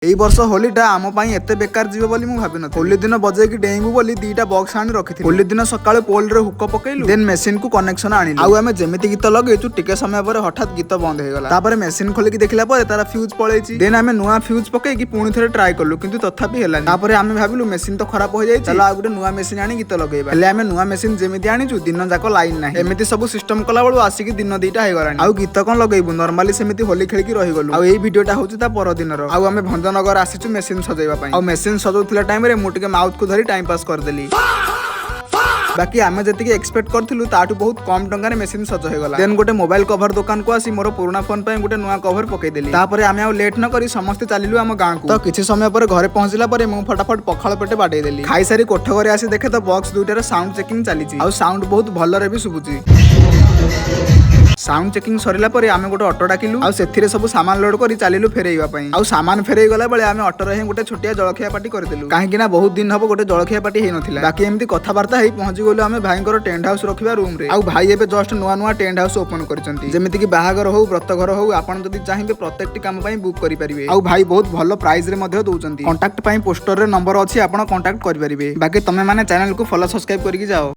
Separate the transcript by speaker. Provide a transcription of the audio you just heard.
Speaker 1: एई वर्ष होलीटा आम पाई एते बेकार जीव बोली मु भाबी नथि। होली दिन बजेकी डेंगू बोली दीटा बॉक्स आनी रखिथि। होली दिन सकाळे पोल रे हुक पकेइलु, देन मशीन को कनेक्शन आनिलु। आउ आमे जेमिति गीत लगेचु टिके समय पर हठात गीत बंद हे गला। तापर मशीन खोलिकी देखिला पर तारा फ्यूज पळेछि। देन आमे नुवा फ्यूज पकेइकी पुणी थरे ट्राई करलु, किंतु तथापि हेलानी। तापर आमे भाबिलु मशीन तो खराब हो जाई, चलो आ गुटे नुवा मशीन आनी गीत लगेबा। हेले आमे नुवा मशीन जेमिति आनिचु दिन जाको लाइन नाही। एमिति सब सिस्टम कला बळु आसीकी दिन दीटा हे गलानी। आउ गीत कोन लगेबु, नॉर्मली सेमिति होली खेलिकी रहि गलु। आउ एई वीडियोटा होउछि ता पर दिनर। आउ आमे भंजनगर आसीचु मशीन सजाइबा पई। आउ मशीन सजाउथिला टाइम रे मु टिके माउथ को धरी टाइम पास कर देली। बाकी आमे जतिके एक्सपेक्ट करथिलु ताटू बहुत कम टंका रे मशीन सज हे गला। देन गोटे मोबाइल कवर दुकान को आसी मोर पुराना फोन पई गोटे नुवा कवर पकेइ देली। तापरे आमे आ लेट न करी समस्त चालिलु हम गां को। तो किछि समय पर घरे पहुंचला पर मु फटाफट पखाळ पेटे बाडे देली। खाई सारी कोठ घरे आसी देखे तो बॉक्स दुइटार साउंड चेकिंग चालिछि। आउ साउंड बहुत भलो रे भी सुबुछि। साउंड चेकिंग सरिला पर आमे गोटे ऑटो डाकिलु। आउ सेथिरे सब सामान लोड करी चालिलु फेरेइबा पई। आउ सामान फेरेइ गला बेले आमे ऑटो रे गोटे छोटिया जळखिया पार्टी करदेलु। काहे कि ना बहुत दिन हबो गोटे जळखिया पार्टी हे नथिला। बाकी एमती कथा वार्ता हेई पहुंची गलु आमे भाईंकर टेंट हाउस रखिबा रूम रे। आउ भाई एबे जस्ट नुवा नुवा टेंट हाउस ओपन करचंती। जेमिति कि बाहागर हो व्रत घर हो आपण जदी चाहिबे प्रत्येकटी काम पई बुक करि परिबे। आउ भाई बहुत भलो प्राइस रे मध्ये दउचंती। कांटेक्ट पई पोस्टर रे नंबर अछि, आपण कांटेक्ट करि परिबे। बाकी तमे माने चैनल को फॉलो सब्सक्राइब करिकि जाओ।